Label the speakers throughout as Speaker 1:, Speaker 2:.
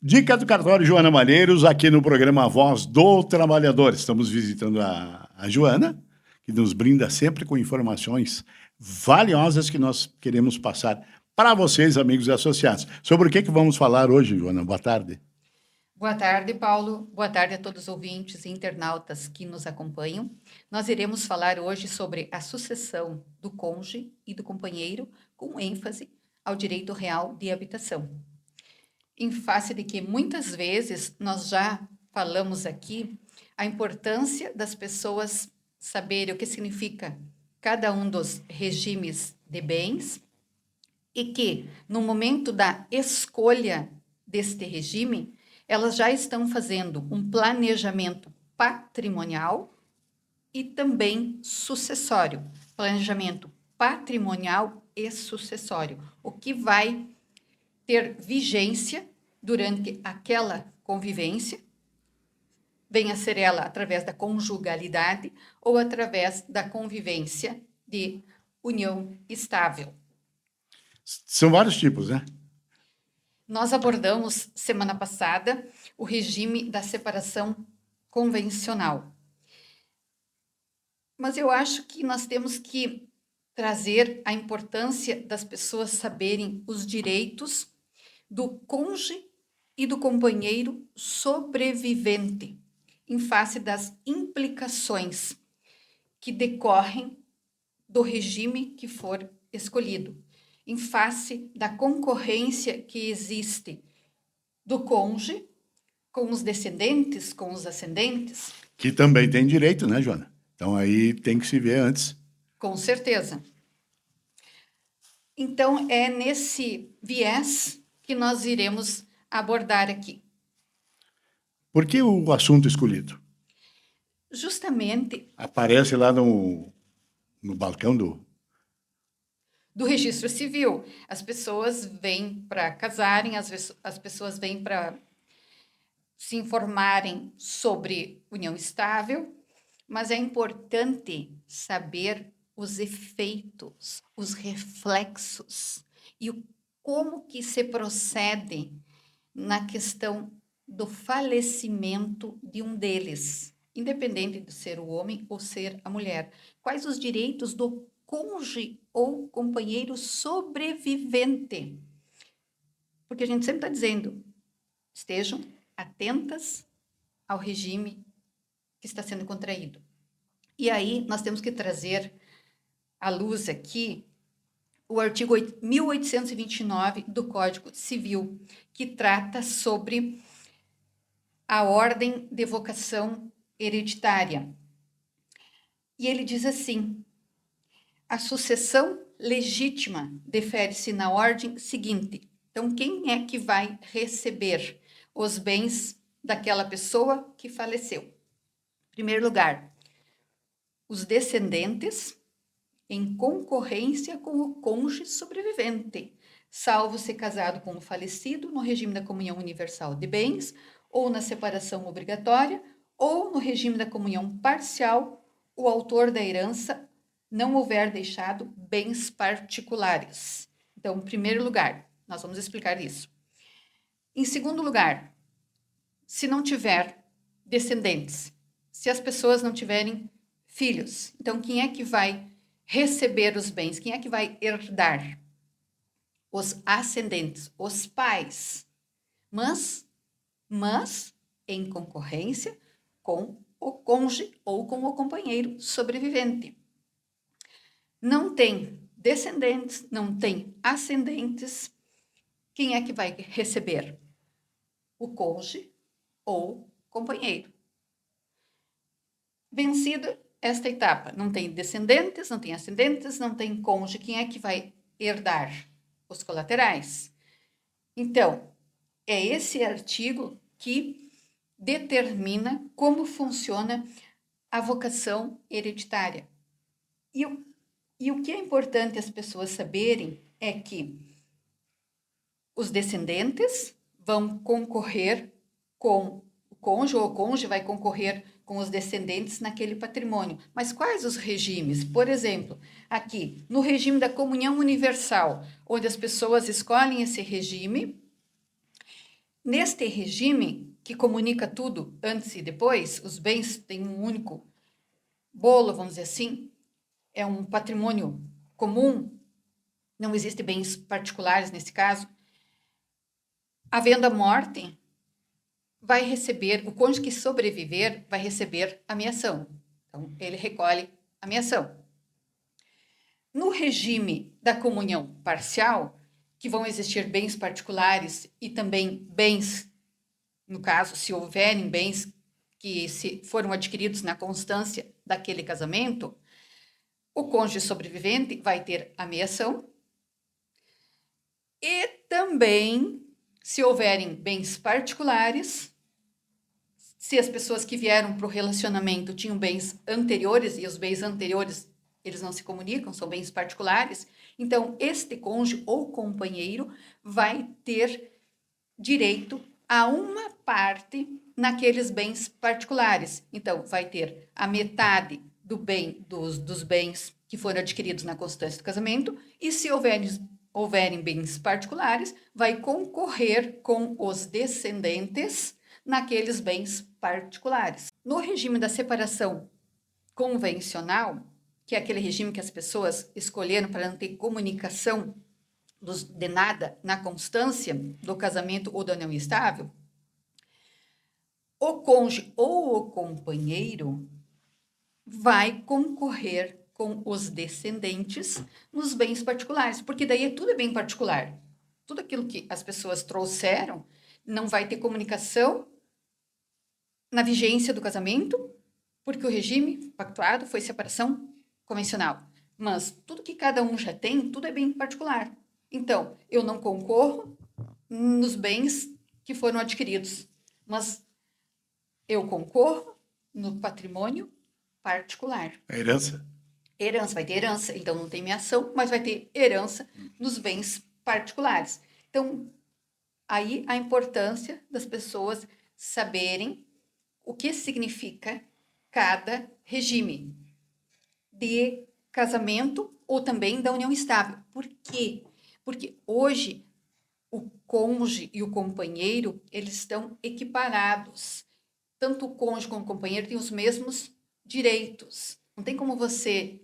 Speaker 1: Dica do cartório Joana Malheiros, aqui no programa Voz do Trabalhador. Estamos visitando a Joana, que nos brinda sempre com informações valiosas que nós queremos passar para vocês, amigos e associados. Sobre o que vamos falar hoje, Joana? Boa tarde.
Speaker 2: Boa tarde, Paulo. Boa tarde a todos os ouvintes e internautas que nos acompanham. Nós iremos falar hoje sobre a sucessão do cônjuge e do companheiro, com ênfase ao direito real de habitação. Em face de que muitas vezes nós já falamos aqui a importância das pessoas saberem o que significa cada um dos regimes de bens e que, no momento da escolha deste regime, elas já estão fazendo um planejamento patrimonial e também sucessório. Planejamento patrimonial e sucessório, o que vai ter vigência durante aquela convivência, venha a ser ela através da conjugalidade ou através da convivência de união estável.
Speaker 1: São vários tipos, né?
Speaker 2: Nós abordamos semana passada o regime da separação convencional. Mas eu acho que nós temos que trazer a importância das pessoas saberem os direitos do cônjuge e do companheiro sobrevivente, em face das implicações que decorrem do regime que for escolhido, em face da concorrência que existe do cônjuge com os descendentes, com os ascendentes.
Speaker 1: Que também tem direito, né, Joana? Então aí tem que se ver antes.
Speaker 2: Com certeza. Então é nesse viés que nós iremos abordar aqui.
Speaker 1: Por que o assunto escolhido?
Speaker 2: Justamente...
Speaker 1: Aparece lá no balcão
Speaker 2: do registro civil. As pessoas vêm para casarem, as pessoas vêm para se informarem sobre união estável, mas é importante saber os efeitos, os reflexos e como que se procede na questão do falecimento de um deles, independente de ser o homem ou ser a mulher. Quais os direitos do cônjuge ou companheiro sobrevivente? Porque a gente sempre está dizendo, estejam atentas ao regime que está sendo contraído. E aí nós temos que trazer à luz aqui o artigo 1829 do Código Civil, que trata sobre a ordem de vocação hereditária. E ele diz assim: a sucessão legítima defere-se na ordem seguinte. Então, quem é que vai receber os bens daquela pessoa que faleceu? Em primeiro lugar, os descendentes em concorrência com o cônjuge sobrevivente, salvo ser casado com o falecido no regime da comunhão universal de bens, ou na separação obrigatória, ou no regime da comunhão parcial, o autor da herança não houver deixado bens particulares. Então, em primeiro lugar, nós vamos explicar isso. Em segundo lugar, se não tiver descendentes, se as pessoas não tiverem filhos, então quem é que vai receber os bens? Quem é que vai herdar? Os ascendentes, os pais, mas em concorrência com o cônjuge ou com o companheiro sobrevivente. Não tem descendentes, não tem ascendentes, quem é que vai receber? O cônjuge ou companheiro. Vencida esta etapa, não tem descendentes, não tem ascendentes, não tem cônjuge, quem é que vai herdar? Os colaterais. Então, é esse artigo que determina como funciona a vocação hereditária. E o que é importante as pessoas saberem é que os descendentes vão concorrer com o cônjuge, ou o cônjuge vai concorrer com os descendentes naquele patrimônio. Mas quais os regimes? Por exemplo, aqui, no regime da comunhão universal, onde as pessoas escolhem esse regime, Neste regime, que comunica tudo antes e depois, os bens têm um único bolo, vamos dizer assim, é um patrimônio comum, não existem bens particulares nesse caso. Havendo a morte, vai receber, o cônjuge que sobreviver vai receber a meação. Então, ele recolhe a meação. No regime da comunhão parcial, que vão existir bens particulares e também bens, no caso, se houverem bens que se foram adquiridos na constância daquele casamento, o cônjuge sobrevivente vai ter a meação e também, se houverem bens particulares, se as pessoas que vieram para o relacionamento tinham bens anteriores e os bens anteriores eles não se comunicam, são bens particulares, então este cônjuge ou companheiro vai ter direito a uma parte naqueles bens particulares. Então, vai ter a metade do bem dos bens que foram adquiridos na constância do casamento, e se houverem bens particulares, vai concorrer com os descendentes naqueles bens particulares. No regime da separação convencional, que é aquele regime que as pessoas escolheram para não ter comunicação de nada na constância do casamento ou da união estável, o cônjuge ou o companheiro vai concorrer com os descendentes nos bens particulares, porque daí tudo é bem particular. Tudo aquilo que as pessoas trouxeram não vai ter comunicação na vigência do casamento, porque o regime pactuado foi separação convencional. Mas tudo que cada um já tem, tudo é bem particular. Então, eu não concorro nos bens que foram adquiridos, mas eu concorro no patrimônio particular.
Speaker 1: A herança?
Speaker 2: Herança, vai ter herança. Então, não tem meação, mas vai ter herança nos bens particulares. Então, aí a importância das pessoas saberem o que significa cada regime de casamento ou também da união estável. Por quê? Porque hoje o cônjuge e o companheiro, eles estão equiparados. Tanto o cônjuge como o companheiro têm os mesmos direitos. Não tem como você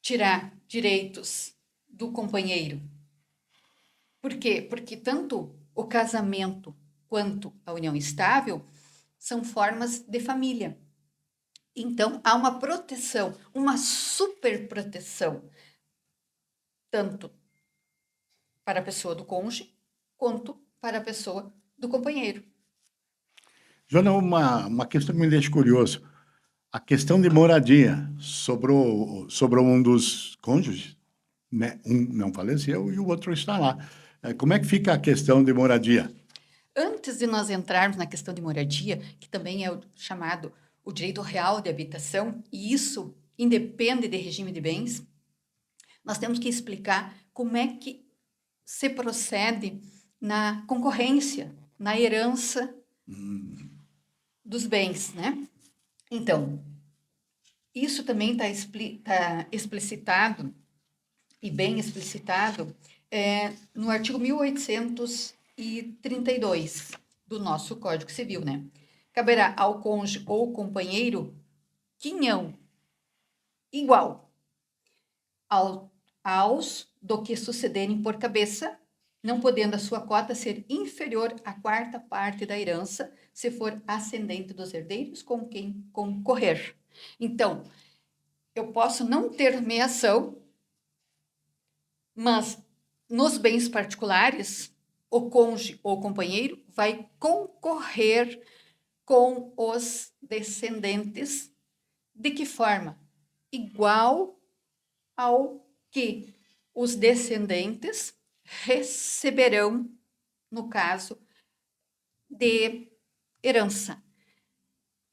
Speaker 2: tirar direitos do companheiro. Por quê? Porque tanto o casamento quanto a união estável são formas de família. Então, há uma proteção, uma super proteção, tanto para a pessoa do cônjuge, quanto para a pessoa do companheiro.
Speaker 1: Joana, uma questão que me deixa curioso. A questão de moradia sobrou um dos cônjuges, né? Um não faleceu e o outro está lá. Como é que fica a questão de moradia?
Speaker 2: Antes de nós entrarmos na questão de moradia, que também é o chamado o direito real de habitação, e isso independe de regime de bens, nós temos que explicar como é que se procede na concorrência, na herança dos bens, né? Então, isso também está explicitado, e bem explicitado, no artigo 1832 do nosso Código Civil, né? Caberá ao cônjuge ou companheiro quinhão igual aos do que sucederem por cabeça, não podendo a sua cota ser inferior à quarta parte da herança, se for ascendente dos herdeiros com quem concorrer. Então, eu posso não ter meação, mas nos bens particulares, o cônjuge ou companheiro vai concorrer com os descendentes. De que forma? Igual ao que os descendentes receberão, no caso de herança,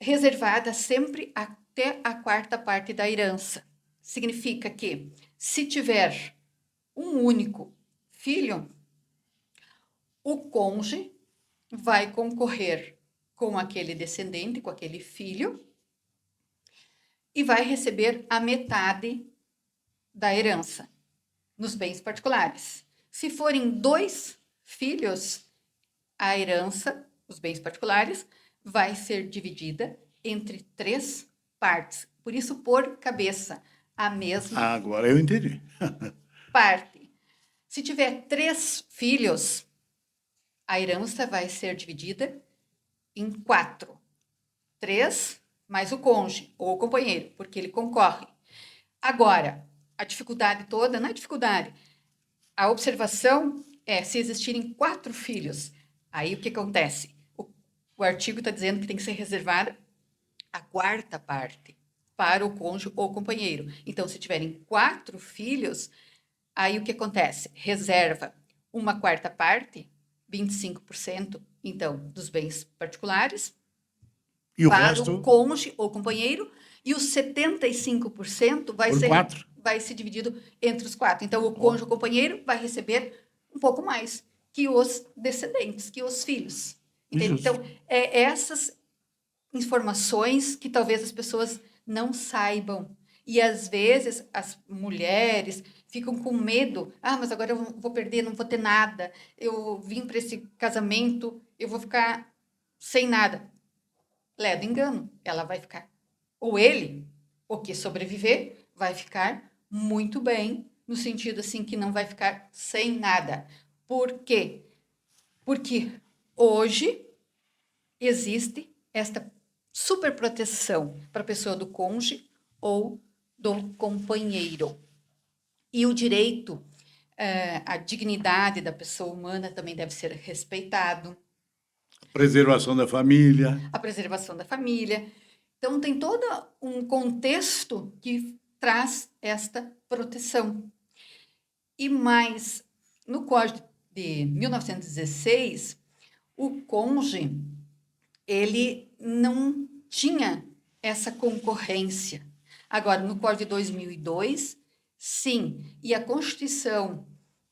Speaker 2: reservada sempre até a quarta parte da herança. Significa que, se tiver um único filho, o cônjuge vai concorrer com aquele descendente, com aquele filho, e vai receber a metade da herança nos bens particulares. Se forem 2 filhos, a herança, os bens particulares, vai ser dividida entre 3 partes. Por isso, por cabeça, a mesma
Speaker 1: Agora eu entendi.
Speaker 2: parte. Se tiver 3 filhos, a herança vai ser dividida em 4. 3 mais o cônjuge ou o companheiro, porque ele concorre. Agora, a dificuldade toda, não é dificuldade, a observação é se existirem 4 filhos. Aí o que acontece? O artigo está dizendo que tem que ser reservada a 4ª parte para o cônjuge ou companheiro. Então, se tiverem 4 filhos, aí o que acontece? Reserva uma 4ª parte, 25%, então, dos bens particulares,
Speaker 1: E o
Speaker 2: para
Speaker 1: resto
Speaker 2: o cônjuge ou companheiro, e os 75%
Speaker 1: por 4.
Speaker 2: vai ser dividido entre os 4. Então, o cônjuge ou companheiro vai receber um pouco mais que os descendentes, que os filhos. Entende?
Speaker 1: Justo.
Speaker 2: Então, é essas informações que talvez as pessoas não saibam. E, às vezes, as mulheres ficam com medo. Ah, mas agora eu vou perder, não vou ter nada. Eu vim para esse casamento, eu vou ficar sem nada. Ledo engano, ela vai ficar. Ou ele, o que sobreviver, vai ficar muito bem, no sentido assim que não vai ficar sem nada. Por quê? Porque hoje existe esta superproteção para a pessoa do cônjuge ou do companheiro. E o direito, a dignidade da pessoa humana também deve ser respeitado.
Speaker 1: Preservação da família.
Speaker 2: A preservação da família. Então, tem todo um contexto que traz esta proteção. E mais, no Código de 1916, o cônjuge, ele não tinha essa concorrência. Agora, no Código de 2002, sim. E a Constituição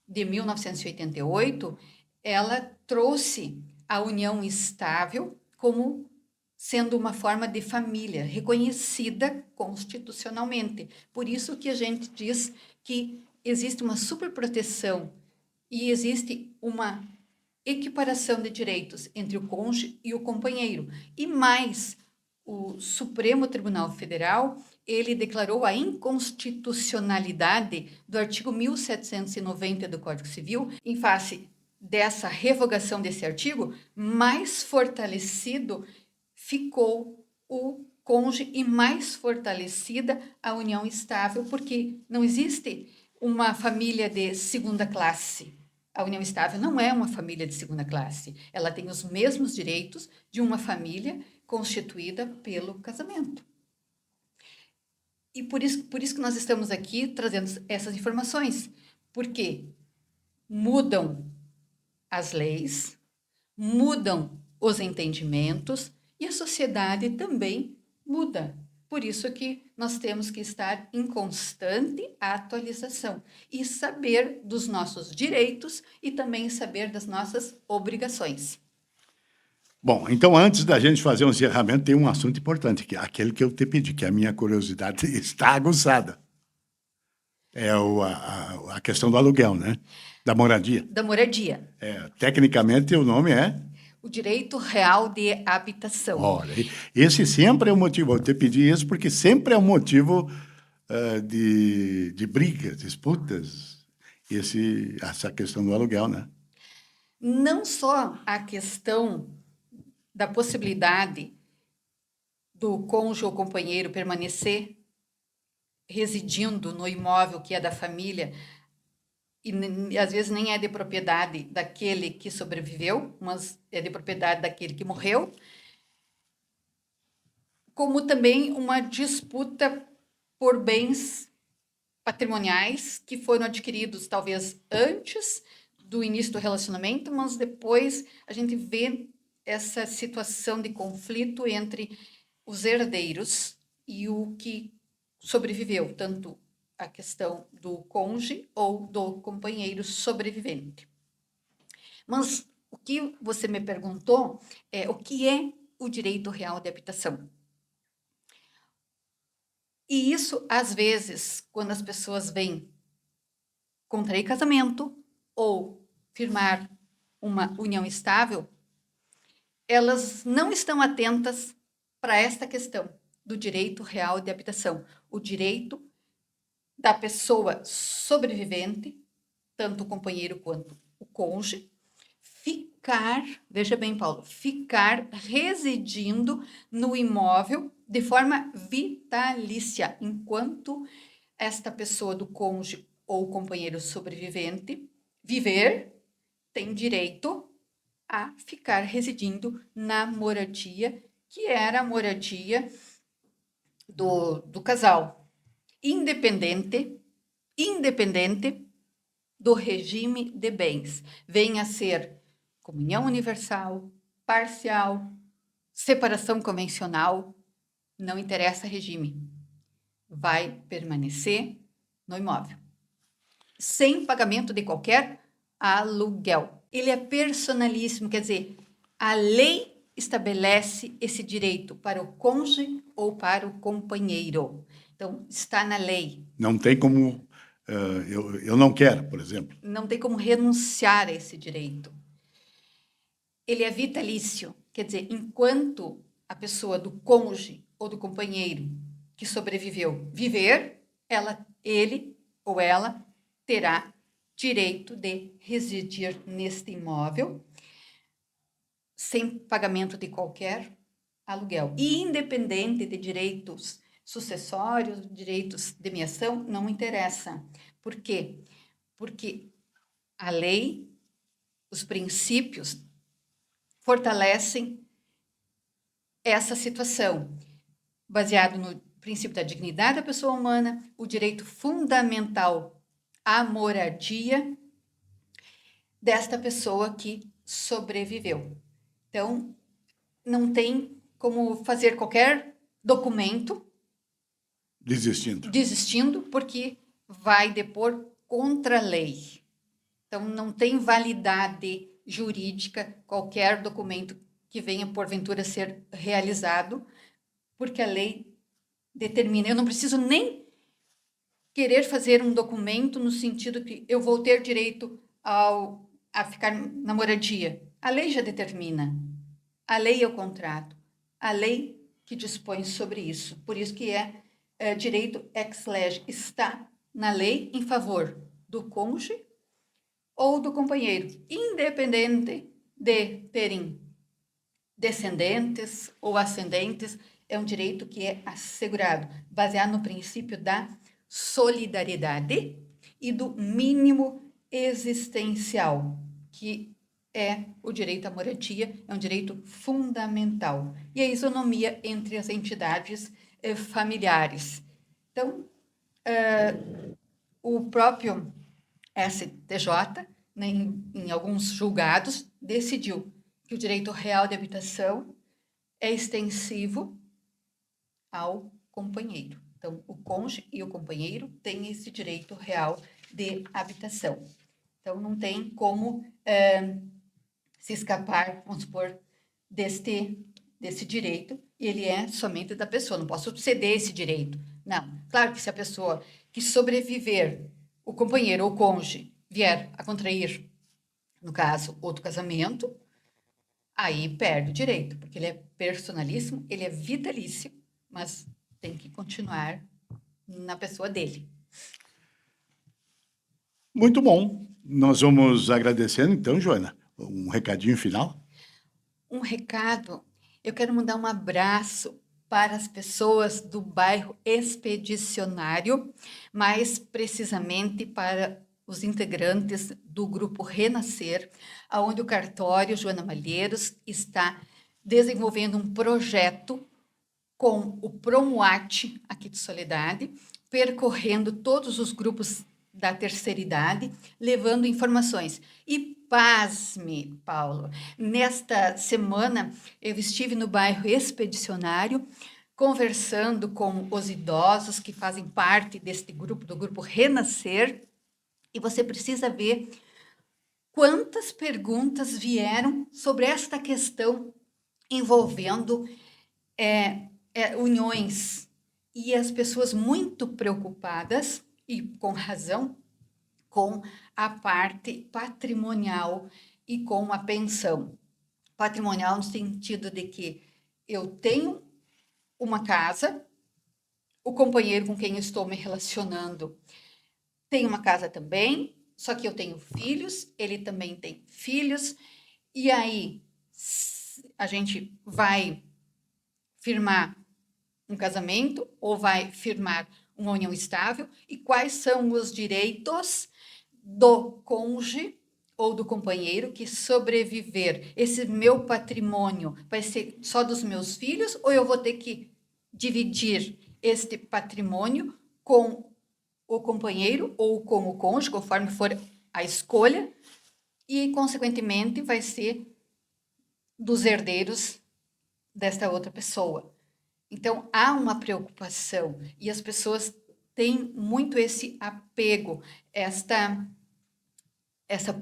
Speaker 2: de 1988, ela trouxe a união estável como sendo uma forma de família reconhecida constitucionalmente. Por isso que a gente diz que existe uma superproteção e existe uma equiparação de direitos entre o cônjuge e o companheiro. E mais, o Supremo Tribunal Federal, ele declarou a inconstitucionalidade do artigo 1790 do Código Civil. Em face dessa revogação desse artigo, mais fortalecido ficou o cônjuge e mais fortalecida a união estável, porque não existe uma família de segunda classe. A união estável não é uma família de segunda classe. Ela tem os mesmos direitos de uma família constituída pelo casamento. E por isso que nós estamos aqui trazendo essas informações, porque mudam as leis, mudam os entendimentos e a sociedade também muda. Por isso que nós temos que estar em constante atualização e saber dos nossos direitos e também saber das nossas obrigações.
Speaker 1: Bom, então antes da gente fazer um encerramento, tem um assunto importante, que é aquele que eu te pedi, que a minha curiosidade está aguçada. É a questão do aluguel, né? Da moradia.
Speaker 2: Da moradia.
Speaker 1: Tecnicamente, o nome é...
Speaker 2: O direito real de habitação.
Speaker 1: Olha, esse sempre é o motivo. Eu te pedi isso porque sempre é um motivo de brigas, disputas, essa questão do aluguel, né?
Speaker 2: Não só a questão da possibilidade do cônjuge ou companheiro permanecer residindo no imóvel que é da família e às vezes nem é de propriedade daquele que sobreviveu, mas é de propriedade daquele que morreu, como também uma disputa por bens patrimoniais que foram adquiridos talvez antes do início do relacionamento, mas depois a gente vê essa situação de conflito entre os herdeiros e o que sobreviveu, tanto a questão do cônjuge ou do companheiro sobrevivente. Mas o que você me perguntou é o que é o direito real de habitação. E isso, às vezes, quando as pessoas vêm contrair casamento ou firmar uma união estável, elas não estão atentas para esta questão do direito real de habitação, o direito da pessoa sobrevivente, tanto o companheiro quanto o cônjuge, ficar, veja bem, Paulo, ficar residindo no imóvel de forma vitalícia, enquanto esta pessoa do cônjuge ou companheiro sobrevivente viver, tem direito a ficar residindo na moradia, que era a moradia do casal, independente do regime de bens, venha a ser comunhão universal, parcial, separação convencional, não interessa regime, vai permanecer no imóvel, sem pagamento de qualquer aluguel. Ele é personalíssimo, quer dizer, a lei estabelece esse direito para o cônjuge ou para o companheiro. Então, está na lei.
Speaker 1: Não tem como... eu não quero, por exemplo.
Speaker 2: Não tem como renunciar a esse direito. Ele é vitalício, quer dizer, enquanto a pessoa do cônjuge ou do companheiro que sobreviveu viver, ele ou ela terá direito de residir neste imóvel sem pagamento de qualquer aluguel. E independente de direitos sucessórios, direitos de meação, não interessa. Por quê? Porque a lei, os princípios fortalecem essa situação, baseado no princípio da dignidade da pessoa humana, o direito fundamental à moradia desta pessoa que sobreviveu. Então, não tem como fazer qualquer documento desistindo, porque vai depor contra a lei. Então, não tem validade jurídica qualquer documento que venha, porventura, ser realizado, porque a lei determina. Eu não preciso nem querer fazer um documento no sentido que eu vou ter direito a ficar na moradia. A lei já determina. A lei é o contrato. A lei que dispõe sobre isso. Por isso que é direito ex lege. Está na lei em favor do cônjuge ou do companheiro, independente de terem descendentes ou ascendentes, é um direito que é assegurado, baseado no princípio da solidariedade e do mínimo existencial, que é o direito à moradia, é um direito fundamental. E a isonomia entre as entidades familiares. Então, o próprio STJ, né, em alguns julgados, decidiu que o direito real de habitação é extensivo ao companheiro. Então, o cônjuge e o companheiro têm esse direito real de habitação. Então, não tem como se escapar, vamos supor, desse direito, e ele é somente da pessoa, não posso ceder esse direito. Não, claro que se a pessoa que sobreviver, o companheiro ou o cônjuge, vier a contrair, no caso, outro casamento, aí perde o direito, porque ele é personalíssimo, ele é vitalício, mas tem que continuar na pessoa dele.
Speaker 1: Muito bom. Nós vamos agradecendo, então, Joana. Um recadinho final?
Speaker 2: Um recado, eu quero mandar um abraço para as pessoas do bairro Expedicionário, mais precisamente para os integrantes do grupo Renascer, onde o cartório Joana Malheiros está desenvolvendo um projeto com o Promuate aqui de Soledade, percorrendo todos os grupos da terceira idade, levando informações. E pasme, Paulo, nesta semana eu estive no bairro Expedicionário, conversando com os idosos que fazem parte deste grupo, do grupo Renascer, e você precisa ver quantas perguntas vieram sobre esta questão envolvendo uniões, e as pessoas muito preocupadas, e com razão, com a parte patrimonial e com a pensão. patrimonial no sentido de que eu tenho uma casa, o companheiro com quem eu estou me relacionando tem uma casa também, só que eu tenho filhos, ele também tem filhos, e aí a gente vai firmar um casamento ou vai firmar uma união estável, e quais são os direitos do cônjuge ou do companheiro que sobreviver. Esse meu patrimônio vai ser só dos meus filhos ou eu vou ter que dividir este patrimônio com o companheiro ou com o cônjuge, conforme for a escolha, e, consequentemente, vai ser dos herdeiros desta outra pessoa. Então, há uma preocupação e as pessoas têm muito esse apego, essa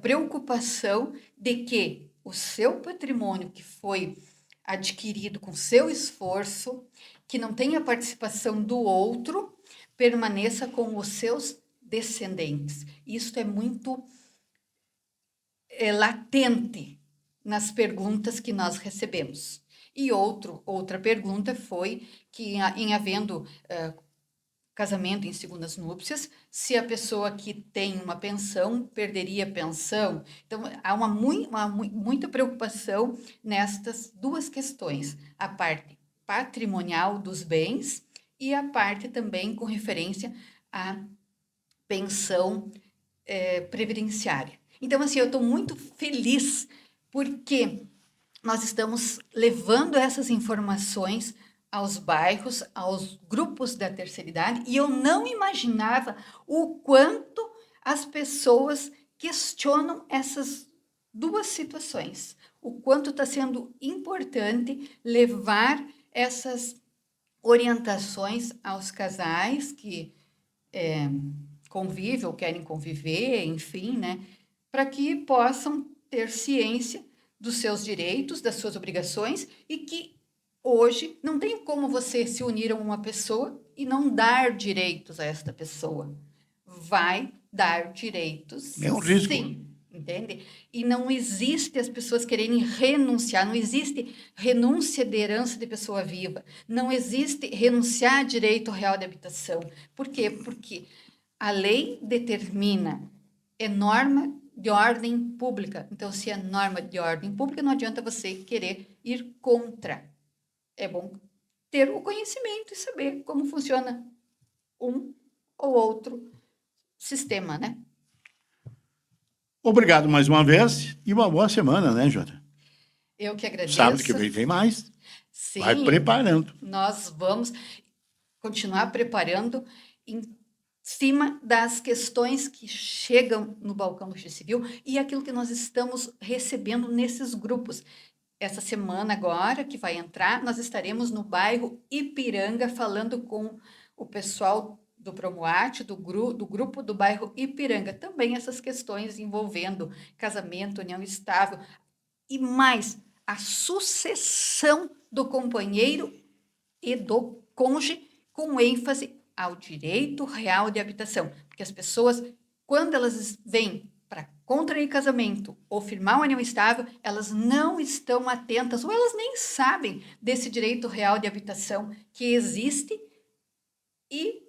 Speaker 2: preocupação de que o seu patrimônio que foi adquirido com seu esforço, que não tenha participação do outro, permaneça com os seus descendentes. Isso é muito latente nas perguntas que nós recebemos. E outra pergunta foi que, em havendo casamento em segundas núpcias, se a pessoa que tem uma pensão perderia a pensão. Então, há muita preocupação nestas duas questões, a parte patrimonial dos bens e a parte também com referência à pensão previdenciária. Então, assim, eu estou muito feliz porque nós estamos levando essas informações aos bairros, aos grupos da terceira idade, e eu não imaginava o quanto as pessoas questionam essas duas situações, o quanto está sendo importante levar essas orientações aos casais que convivem ou querem conviver, enfim, né, para que possam ter ciência dos seus direitos, das suas obrigações, e que hoje não tem como você se unir a uma pessoa e não dar direitos a esta pessoa. Vai dar direitos,
Speaker 1: É um risco.
Speaker 2: sim, entende? E não existe as pessoas quererem renunciar, não existe renúncia de herança de pessoa viva, não existe renunciar a direito real de habitação. Por quê? Porque a lei determina, é norma de ordem pública. Então, se é norma de ordem pública, não adianta você querer ir contra. É bom ter o conhecimento e saber como funciona um ou outro sistema, né?
Speaker 1: Obrigado mais uma vez e uma boa semana, né, Jota?
Speaker 2: Eu que agradeço.
Speaker 1: Sábado que vem tem mais.
Speaker 2: Sim,
Speaker 1: Vai preparando.
Speaker 2: nós vamos continuar preparando em cima das questões que chegam no balcão do Registro Civil e aquilo que nós estamos recebendo nesses grupos. Essa semana agora, que vai entrar, nós estaremos no bairro Ipiranga, falando com o pessoal do Promuate, do grupo do bairro Ipiranga. Também essas questões envolvendo casamento, união estável e mais a sucessão do companheiro e do cônjuge, com ênfase ao direito real de habitação. Porque as pessoas, quando elas vêm para contrair casamento ou firmar uma união estável, elas não estão atentas ou elas nem sabem desse direito real de habitação que existe e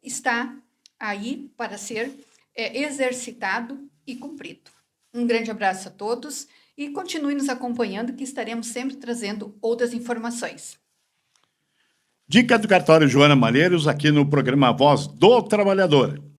Speaker 2: está aí para ser exercitado e cumprido. Um grande abraço a todos e continue nos acompanhando, que estaremos sempre trazendo outras informações.
Speaker 1: Dica do cartório Joana Malheiros aqui no programa Voz do Trabalhador.